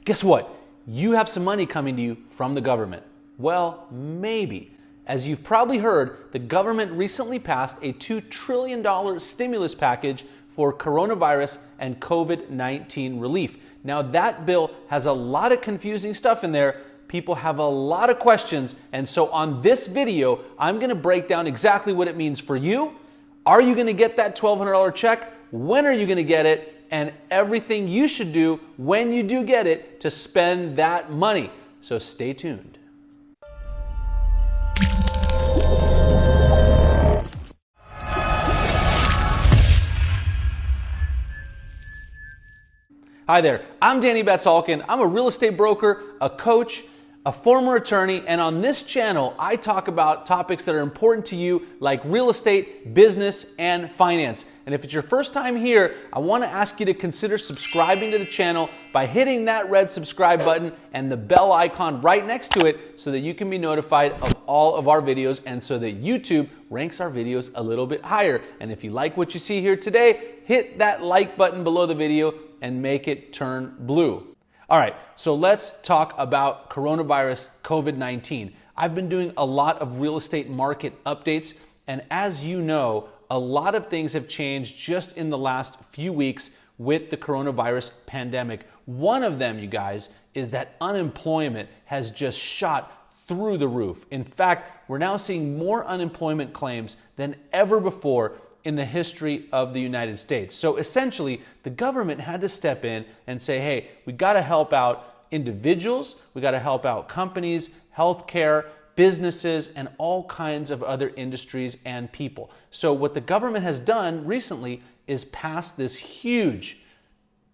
Guess what? You have some money coming to you from the government. Well, maybe. As you've probably heard, the government recently passed a $2 trillion stimulus package for coronavirus and COVID-19 relief. Now that bill has a lot of confusing stuff in there. People have a lot of questions. And so on this video, I'm going to break down exactly what it means for you. Are you going to get that $1,200 check? When are you going to get it? And everything you should do when you do get it to spend that money. So stay tuned. Hi there, I'm Danny Batsalkin. I'm a real estate broker, a coach, a former attorney, and on this channel, I talk about topics that are important to you like real estate, business, and finance. And if it's your first time here, I want to ask you to consider subscribing to the channel by hitting that red subscribe button and the bell icon right next to it so that you can be notified of all of our videos and so that YouTube ranks our videos a little bit higher. And if you like what you see here today, hit that like button below the video and make it turn blue. All right, so let's talk about coronavirus COVID-19. I've been doing a lot of real estate market updates, and as you know, a lot of things have changed just in the last few weeks with the coronavirus pandemic. One of them, you guys, is that unemployment has just shot through the roof. In fact, we're now seeing more unemployment claims than ever before in the history of the United States. So essentially, the government had to step in and say, hey, we got to help out individuals, we got to help out companies, healthcare, businesses, and all kinds of other industries and people. So what the government has done recently is pass this huge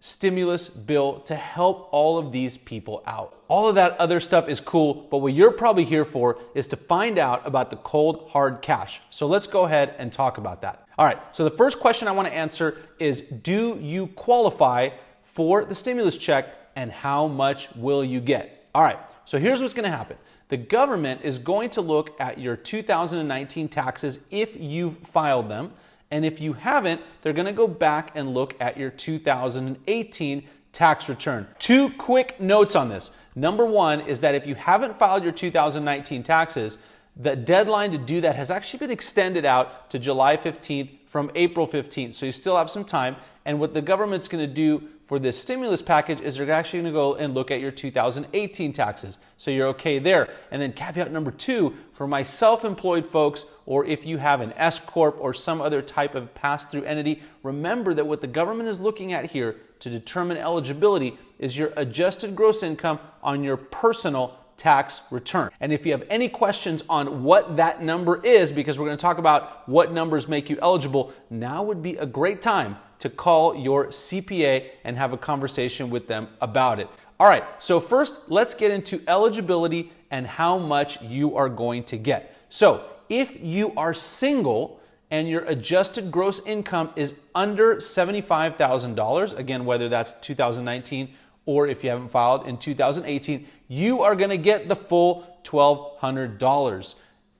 stimulus bill to help all of these people out. All of that other stuff is cool, but what you're probably here for is to find out about the cold, hard cash. So let's go ahead and talk about that. All right, so the first question I want to answer is, do you qualify for the stimulus check and how much will you get? All right, so here's what's going to happen. The government is going to look at your 2019 taxes if you've filed them. And if you haven't, they're going to go back and look at your 2018 tax return. Two quick notes on this. Number one is that if you haven't filed your 2019 taxes, the deadline to do that has actually been extended out to July 15th from April 15th. So you still have some time. And what the government's going to do for this stimulus package is they're actually going to go and look at your 2018 taxes. So you're okay there. And then caveat number two, for my self-employed folks, or if you have an S Corp or some other type of pass-through entity, remember that what the government is looking at here to determine eligibility is your adjusted gross income on your personal tax return. And if you have any questions on what that number is, because we're going to talk about what numbers make you eligible, now would be a great time to call your CPA and have a conversation with them about it. All right, so first let's get into eligibility and how much you are going to get. So if you are single and your adjusted gross income is under $75,000, again, whether that's 2019 or if you haven't filed in 2018, you are going to get the full $1,200.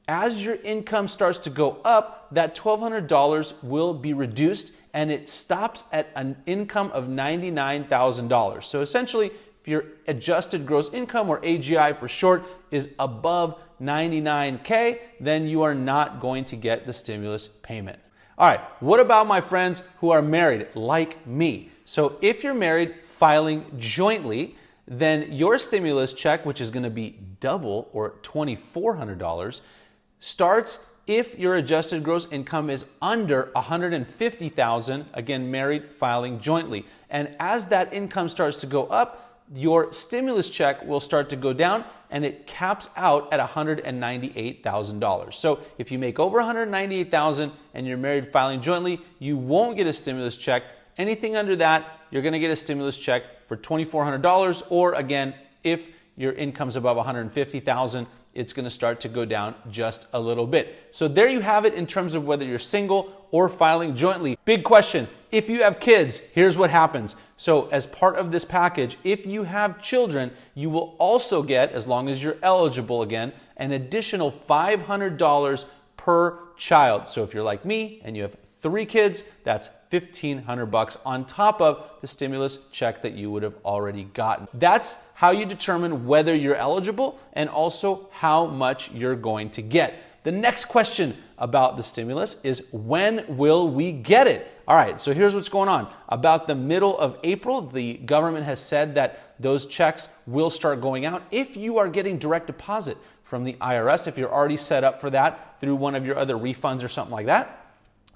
As your income starts to go up, that $1,200 will be reduced and it stops at an income of $99,000. So essentially, if your adjusted gross income, or AGI for short, is above 99K, then you are not going to get the stimulus payment. All right, what about my friends who are married like me? So if you're married filing jointly, then your stimulus check, which is going to be double or $2,400, starts if your adjusted gross income is under $150,000, again, married filing jointly. And as that income starts to go up, your stimulus check will start to go down and it caps out at $198,000. So if you make over $198,000 and you're married filing jointly, you won't get a stimulus check. Anything under that, you're going to get a stimulus check for $2,400, or again, if your income's above $150,000, it's going to start to go down just a little bit. So there you have it in terms of whether you're single or filing jointly. Big question. If you have kids, here's what happens. So as part of this package, if you have children, you will also get, as long as you're eligible again, an additional $500 per child. So if you're like me and you have 3 kids, that's $1,500 on top of the stimulus check that you would have already gotten. That's how you determine whether you're eligible and also how much you're going to get. The next question about the stimulus is, when will we get it? All right, so here's what's going on. About the middle of April, the government has said that those checks will start going out. If you are getting direct deposit from the IRS, if you're already set up for that through one of your other refunds or something like that,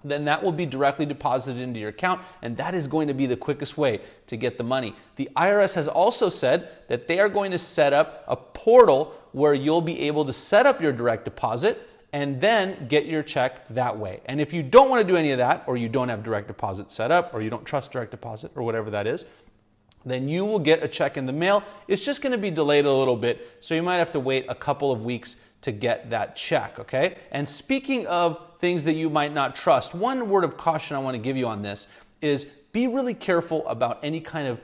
then that will be directly deposited into your account, and that is going to be the quickest way to get the money. The IRS has also said that they are going to set up a portal where you'll be able to set up your direct deposit and then get your check that way. And if you don't want to do any of that, or you don't have direct deposit set up, or you don't trust direct deposit, or whatever that is, then you will get a check in the mail. It's just going to be delayed a little bit, so you might have to wait a couple of weeks to get that check, okay? And speaking of things that you might not trust, one word of caution I want to give you on this is be really careful about any kind of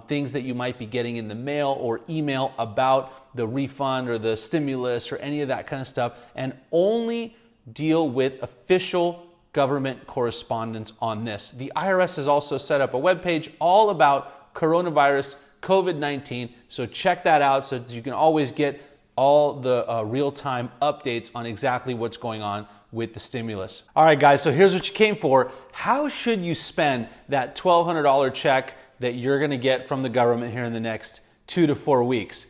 things that you might be getting in the mail or email about the refund or the stimulus or any of that kind of stuff, and only deal with official government correspondence on this. The IRS has also set up a webpage all about coronavirus, COVID-19, so check that out so that you can always get all the real-time updates on exactly what's going on with the stimulus. All right, guys, so here's what you came for. How should you spend that $1,200 check that you're gonna get from the government here in the next 2 to 4 weeks?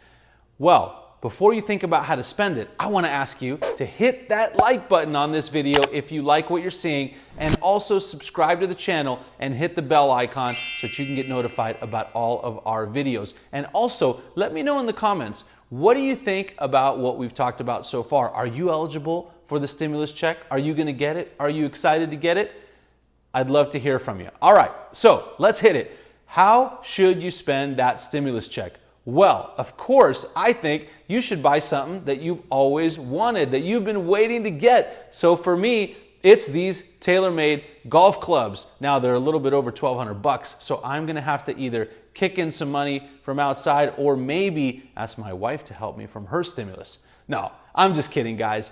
Well, before you think about how to spend it, I wanna ask you to hit that like button on this video if you like what you're seeing, and also subscribe to the channel and hit the bell icon so that you can get notified about all of our videos. And also, let me know in the comments, what do you think about what we've talked about so far? Are you eligible for the stimulus check? Are you gonna get it? Are you excited to get it? I'd love to hear from you. All right, so let's hit it. How should you spend that stimulus check? Well, of course, I think you should buy something that you've always wanted, that you've been waiting to get. So for me, it's these TaylorMade golf clubs. Now they're a little bit over $1,200, so I'm gonna have to either kick in some money from outside or maybe ask my wife to help me from her stimulus. No, I'm just kidding, guys.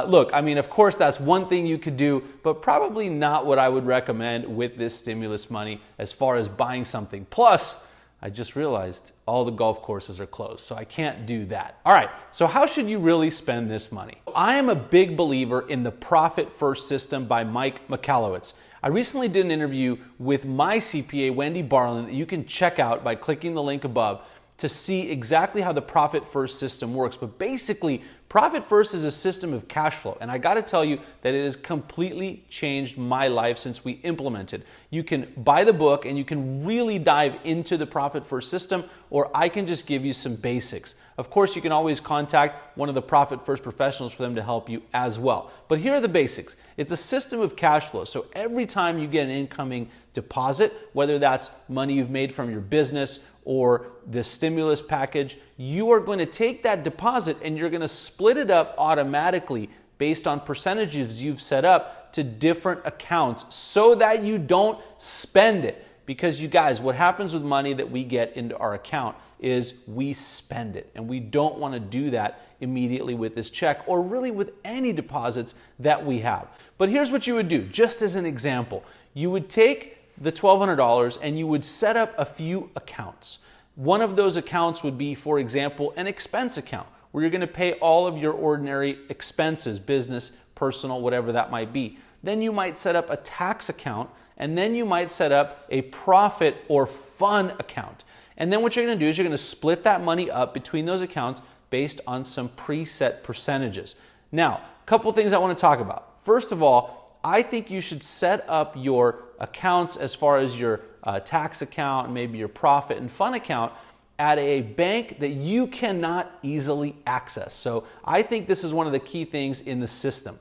Look, I mean, of course, that's one thing you could do, but probably not what I would recommend with this stimulus money as far as buying something. Plus, I just realized all the golf courses are closed, so I can't do that. All right, so how should you really spend this money? I am a big believer in the Profit First system by Mike Michalowicz. I recently did an interview with my CPA, Wendy Barlin, that you can check out by clicking the link above to see exactly how the Profit First system works. But basically, Profit First is a system of cash flow. And I gotta tell you that it has completely changed my life since we implemented. You can buy the book and you can really dive into the Profit First system, or I can just give you some basics. Of course, you can always contact one of the Profit First professionals for them to help you as well. But here are the basics. It's a system of cash flow. So every time you get an incoming deposit, whether that's money you've made from your business or the stimulus package, you are going to take that deposit and you're going to split it up automatically based on percentages you've set up to different accounts so that you don't spend it. Because you guys, what happens with money that we get into our account is we spend it, and we don't want to do that immediately with this check or really with any deposits that we have. But here's what you would do, just as an example. You would take the $1,200 and you would set up a few accounts. One of those accounts would be, for example, an expense account where you're going to pay all of your ordinary expenses, business, personal, whatever that might be. Then you might set up a tax account, and then you might set up a profit or fun account. And then what you're going to do is you're going to split that money up between those accounts based on some preset percentages. Now, a couple things I want to talk about. First of all, I think you should set up your accounts as far as your tax account, maybe your profit and fun account, at a bank that you cannot easily access. So I think this is one of the key things in the system.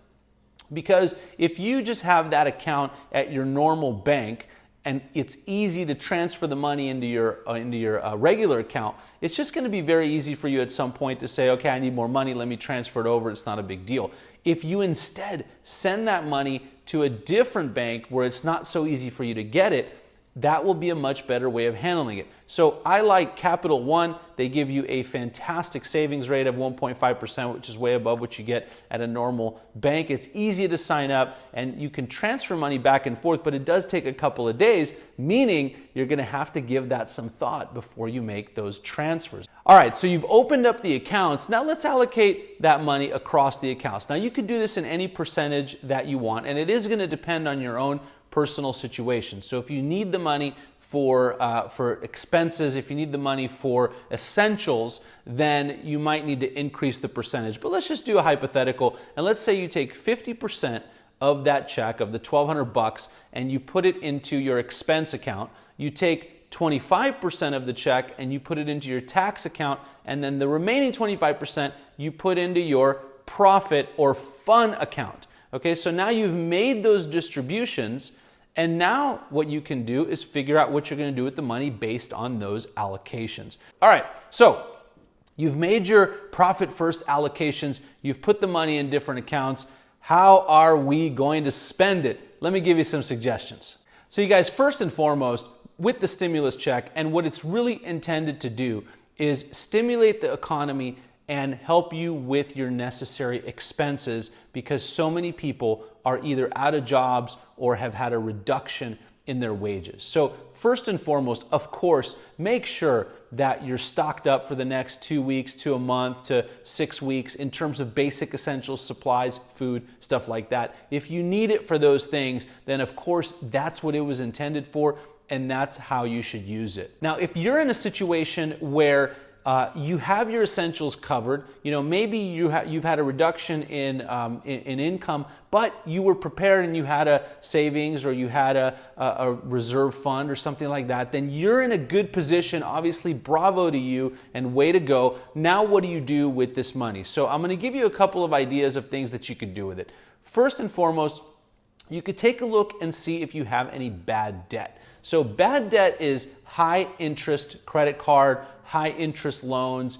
Because if you just have that account at your normal bank and it's easy to transfer the money into your regular account, it's just going to be very easy for you at some point to say, okay, I need more money, let me transfer it over, it's not a big deal. If you instead send that money to a different bank where it's not so easy for you to get it, that will be a much better way of handling it. So I like Capital One. They give you a fantastic savings rate of 1.5%, which is way above what you get at a normal bank. It's easy to sign up and you can transfer money back and forth, but it does take a couple of days, meaning you're gonna have to give that some thought before you make those transfers. All right, so you've opened up the accounts. Now let's allocate that money across the accounts. Now you could do this in any percentage that you want, and it is gonna depend on your own personal situation. So if you need the money for expenses, if you need the money for essentials, then you might need to increase the percentage. But let's just do a hypothetical, and let's say you take 50% of that check, of the $1,200, and you put it into your expense account. You take 25% of the check and you put it into your tax account, and then the remaining 25% you put into your profit or fun account. Okay, so now you've made those distributions, and now what you can do is figure out what you're going to do with the money based on those allocations. All right, so you've made your profit first allocations, you've put the money in different accounts. How are we going to spend it? Let me give you some suggestions. So you guys, first and foremost, with the stimulus check, and what it's really intended to do is stimulate the economy and help you with your necessary expenses, because so many people are either out of jobs or have had a reduction in their wages. So first and foremost, of course, make sure that you're stocked up for the next 2 weeks to a month to 6 weeks in terms of basic essentials, supplies, food, stuff like that. If you need it for those things, then of course that's what it was intended for, and that's how you should use it. Now, if you're in a situation where you have your essentials covered, maybe you've had a reduction in income, but you were prepared and you had a savings or you had a reserve fund or something like that, then you're in a good position. Obviously, bravo to you and way to go. Now, what do you do with this money? So I'm going to give you a couple of ideas of things that you could do with it. First and foremost, you could take a look and see if you have any bad debt. So bad debt is high interest credit card, high interest loans,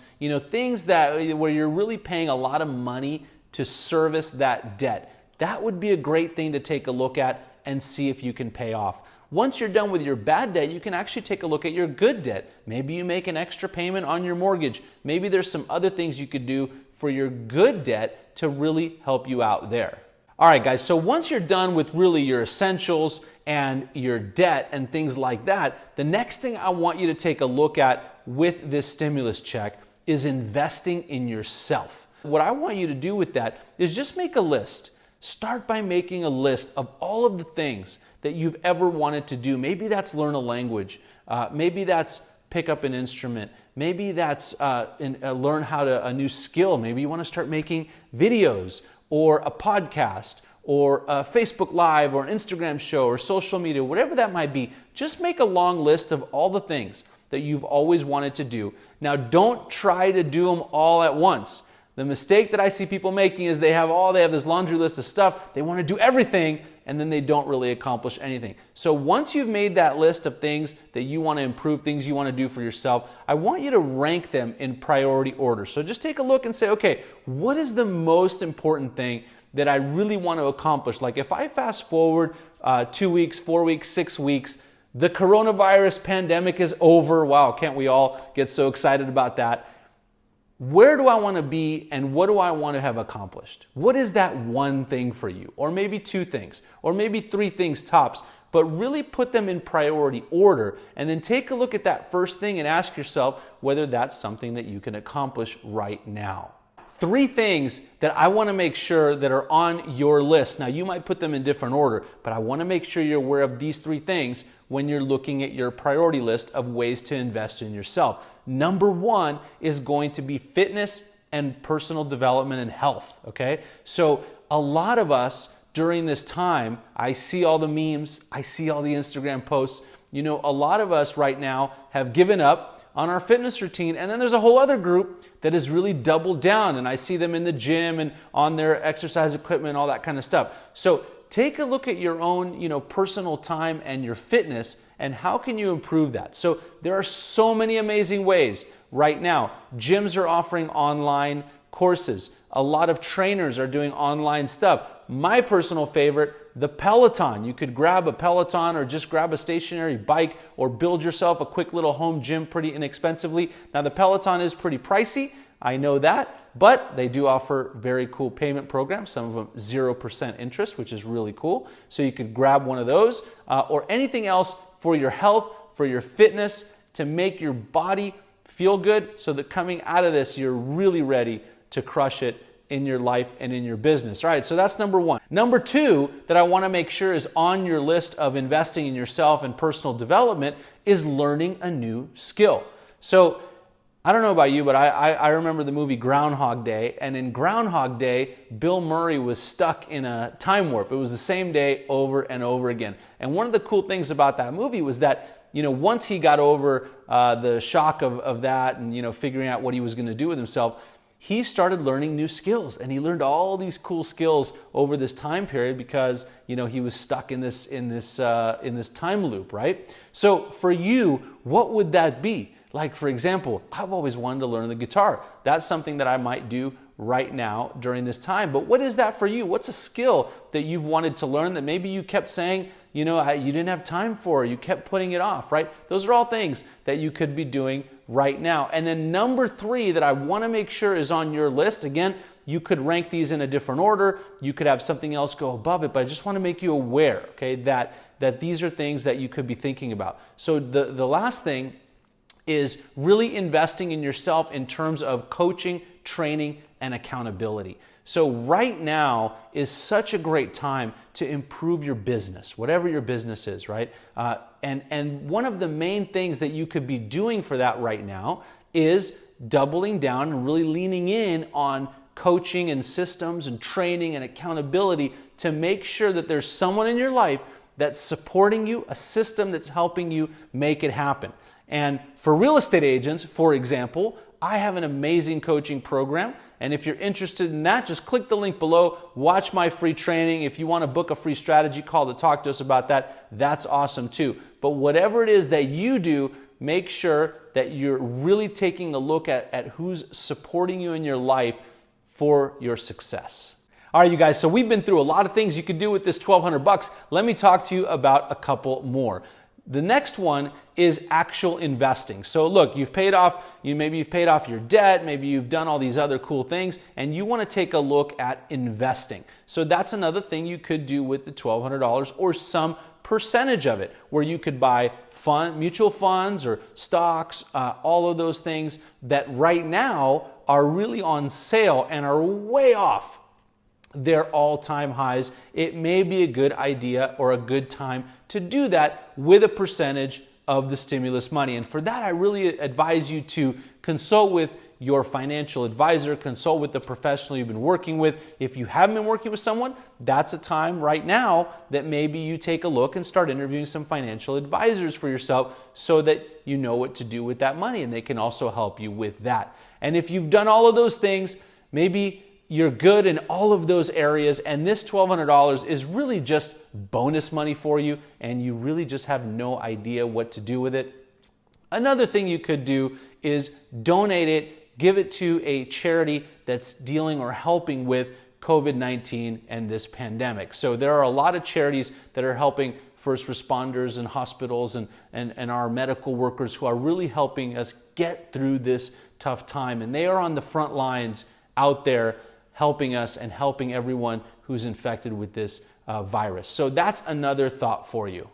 things where you're really paying a lot of money to service that debt. That would be a great thing to take a look at and see if you can pay off. Once you're done with your bad debt, you can actually take a look at your good debt. Maybe you make an extra payment on your mortgage. Maybe there's some other things you could do for your good debt to really help you out there. All right, guys, so once you're done with really your essentials and your debt and things like that, the next thing I want you to take a look at with this stimulus check is investing in yourself. What I want you to do with that is just make a list. Start by making a list of all of the things that you've ever wanted to do. Maybe that's learn a language. Maybe that's pick up an instrument. Maybe that's learn a new skill. Maybe you want to start making videos or a podcast or a Facebook Live or an Instagram show or social media, whatever that might be. Just make a long list of all the things that you've always wanted to do. Now, don't try to do them all at once. The mistake that I see people making is they have this laundry list of stuff. They want to do everything, and then they don't really accomplish anything. So once you've made that list of things that you want to improve, things you want to do for yourself, I want you to rank them in priority order. So just take a look and say, okay, what is the most important thing that I really want to accomplish? Like if I fast forward 2 weeks, 4 weeks, 6 weeks, the coronavirus pandemic is over. Wow, can't we all get so excited about that? Where do I want to be and what do I want to have accomplished? What is that one thing for you? Or maybe 2 things, or maybe 3 things tops, but really put them in priority order and then take a look at that first thing and ask yourself whether that's something that you can accomplish right now. 3 things that I want to make sure that are on your list. Now, you might put them in different order, but I want to make sure you're aware of these 3 things when you're looking at your priority list of ways to invest in yourself. Number 1 is going to be fitness and personal development and health, okay? So a lot of us during this time, I see all the memes, I see all the Instagram posts. A lot of us right now have given up on our fitness routine, and then there's a whole other group that has really doubled down, and I see them in the gym and on their exercise equipment, all that kind of stuff. So take a look at your own, personal time and your fitness, and how can you improve that? So there are so many amazing ways right now. Gyms are offering online courses. A lot of trainers are doing online stuff. My personal favorite, the Peloton. You could grab a Peloton or just grab a stationary bike or build yourself a quick little home gym pretty inexpensively. Now the Peloton is pretty pricey, I know that, but they do offer very cool payment programs, some of them 0% interest, which is really cool. So you could grab one of those or anything else for your health, for your fitness, to make your body feel good so that coming out of this, you're really ready to crush it in your life and in your business. All right, so that's number one. Number two that I want to make sure is on your list of investing in yourself and personal development is learning a new skill. So I don't know about you, but I remember the movie Groundhog Day, and in Groundhog Day, Bill Murray was stuck in a time warp. It was the same day over and over again. And one of the cool things about that movie was that, you know, once he got over the shock of that and, you know, figuring out what he was going to do with himself, he started learning new skills, and he learned all these cool skills over this time period because, you know, he was stuck in this time loop, right? So for you, what would that be? Like, for example, I've always wanted to learn the guitar. That's something that I might do right now during this time. But what is that for you? What's a skill that you've wanted to learn that maybe you kept saying, you know, you didn't have time for, you kept putting it off, right? Those are all things that you could be doing right now. And then number three that I want to make sure is on your list, again, you could rank these in a different order. You could have something else go above it, but I just want to make you aware, okay, that these are things that you could be thinking about. So the last thing is really investing in yourself in terms of coaching, training, and accountability. So right now is such a great time to improve your business, whatever your business is, right? And one of the main things that you could be doing for that right now is doubling down and really leaning in on coaching and systems and training and accountability to make sure that there's someone in your life that's supporting you, a system that's helping you make it happen. And for real estate agents, for example, I have an amazing coaching program. And if you're interested in that, just click the link below, watch my free training. If you want to book a free strategy call to talk to us about that, that's awesome too. But whatever it is that you do, make sure that you're really taking a look at who's supporting you in your life for your success. All right, you guys, so we've been through a lot of things you could do with this $1,200. Let me talk to you about a couple more. The next one is actual investing. So look, maybe you've paid off your debt, maybe you've done all these other cool things, and you want to take a look at investing. So that's another thing you could do with the $1,200 or some percentage of it, where you could buy mutual funds or stocks, all of those things that right now are really on sale and are way off their all-time highs. It may be a good idea or a good time to do that with a percentage of the stimulus money. And for that, I really advise you to consult with your financial advisor, consult with the professional you've been working with. If you haven't been working with someone, that's a time right now that maybe you take a look and start interviewing some financial advisors for yourself so that you know what to do with that money, and they can also help you with that. And if you've done all of those things, maybe you're good in all of those areas, and this $1,200 is really just bonus money for you, and you really just have no idea what to do with it. Another thing you could do is donate it, give it to a charity that's dealing or helping with COVID-19 and this pandemic. So there are a lot of charities that are helping first responders and hospitals and our medical workers who are really helping us get through this tough time. And they are on the front lines out there helping us and helping everyone who's infected with this virus. So that's another thought for you.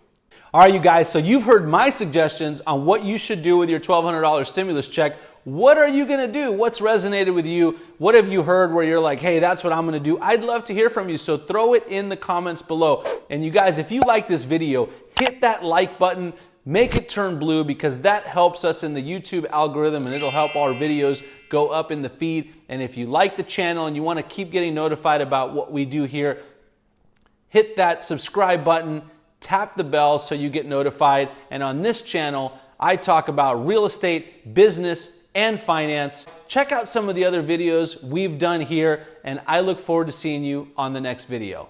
All right, you guys, so you've heard my suggestions on what you should do with your $1,200 stimulus check. What are you going to do? What's resonated with you? What have you heard where you're like, hey, that's what I'm going to do? I'd love to hear from you, so throw it in the comments below. And you guys, if you like this video, hit that like button, make it turn blue, because that helps us in the YouTube algorithm and it'll help our videos go up in the feed. And if you like the channel and you want to keep getting notified about what we do here, hit that subscribe button, tap the bell so you get notified. And on this channel, I talk about real estate, business, and finance. Check out some of the other videos we've done here, and I look forward to seeing you on the next video.